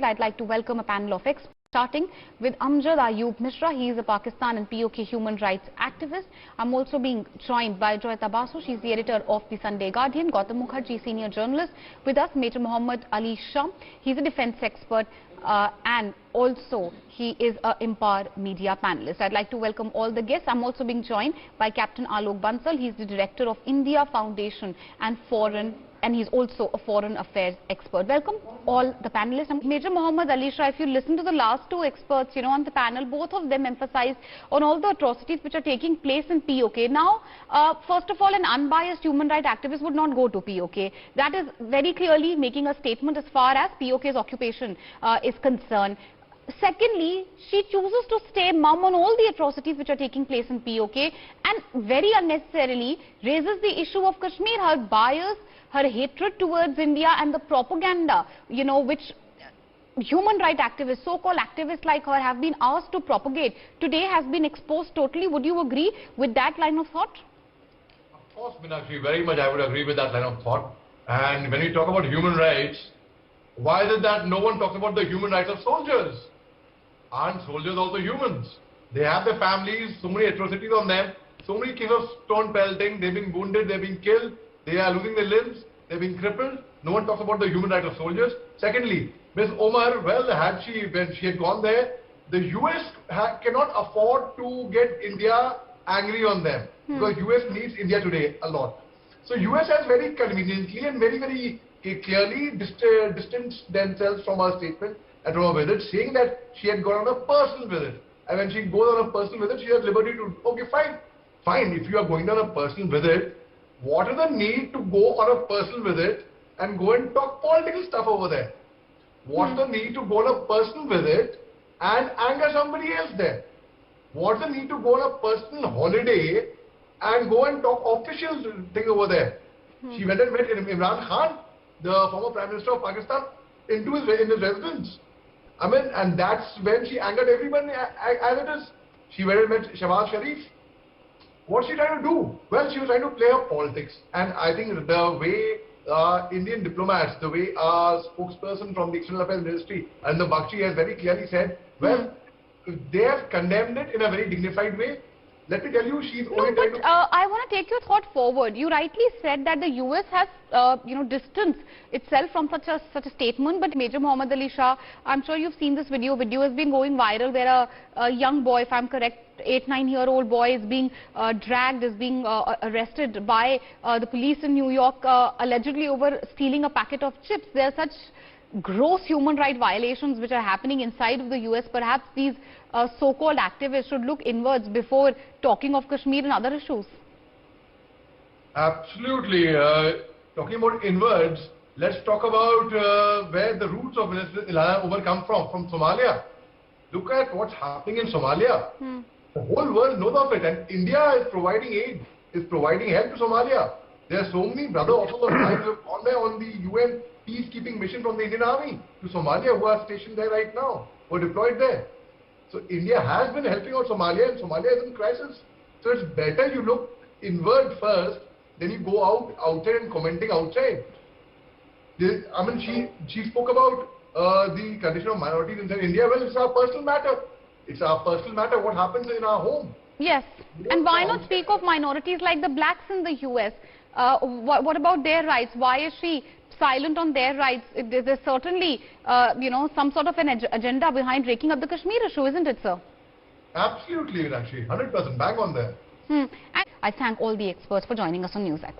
I'd like to welcome a panel of experts, starting with Amjad Ayub Mishra. He is a Pakistan and POK human rights activist. I'm also being joined by Joyta Basu. She's the editor of the Sunday Guardian. Gautam Mukherjee, senior journalist. With us, Major Mohommed Ali Shah. He's a defense expert and also he is a Empower Media panelist. I'd like to welcome all the guests. I'm also being joined by Captain Alok Bansal. He's the director of India Foundation and he's also a foreign affairs expert. Welcome all the panelists. Major Mohommed Ali Shah, if you listen to the last two experts, on the panel, both of them emphasized on all the atrocities which are taking place in POK. Now, first of all, an unbiased human rights activist would not go to POK. That is very clearly making a statement as far as POK's occupation is concerned. Secondly, she chooses to stay mum on all the atrocities which are taking place in POK and very unnecessarily raises the issue of Kashmir, her bias, her hatred towards India and the propaganda, which human rights activists, so-called activists like her have been asked to propagate, today has been exposed totally. Would you agree with that line of thought? Of course, Meenakshi, very much I would agree with that line of thought. And when you talk about human rights, why is it that no one talks about the human rights of soldiers? Aren't soldiers also humans? They have their families, so many atrocities on them, so many cases of stone pelting, they've been wounded, they've been killed, they are losing their limbs, they've been crippled. No one talks about the human rights of soldiers. Secondly, Ms. Omar, well, when she had gone there, the US cannot afford to get India angry on them because US needs India today a lot. So US has very conveniently and very clearly distanced themselves from her statement at her visit, saying that she had gone on a personal visit. And when she goes on a personal visit, she has liberty to, okay, fine, if you are going on a personal visit, what is the need to go on a personal visit and go and talk political stuff over there? What's the need to go on a personal visit and anger somebody else there? What's the need to go on a personal holiday and go and talk official thing over there? She went and met Imran Khan, the former Prime Minister of Pakistan, in his residence. I mean, and that's when she angered everyone as it is. She went and met Shahbaz Sharif. What's she trying to do? Well, she was trying to play her politics. And I think the way Indian diplomats, the way our spokesperson from the External Affairs Ministry, and the Bakshi has very clearly said, well, they have condemned it in a very dignified way. Let me tell you, she's only trying to... I want to take your thought forward. You rightly said that the US has, distanced itself from such a statement. But Major Mohommed Ali Shah, I'm sure you've seen this video. Video has been going viral where a young boy, if I'm correct, 8-9-year-old boy is being dragged, is being arrested by the police in New York, allegedly over stealing a packet of chips. There are such gross human rights violations which are happening inside of the US. Perhaps these so-called activists should look inwards before talking of Kashmir and other issues. Absolutely. Talking about inwards, let's talk about where the roots of Minister Ilana Omar come from Somalia. Look at what's happening in Somalia. The whole world knows of it, and India is providing aid, is providing help to Somalia. There are so many brother officers of mine who have gone there on the UN peacekeeping mission from the Indian Army to Somalia, who are stationed there right now, who are deployed there. So India has been helping out Somalia, and Somalia is in crisis. So it's better you look inward first, then you go outside and commenting outside. I mean, she spoke about the condition of minorities in India. Well, it's our personal matter. It's our personal matter what happens in our home. Yes, and why not speak of minorities like the blacks in the US? What about their rights? Why is she silent on their rights? There's certainly, some sort of an agenda behind raking up the Kashmir issue, isn't it, sir? Absolutely, actually, 100% bang on there. And I thank all the experts for joining us on NewsX.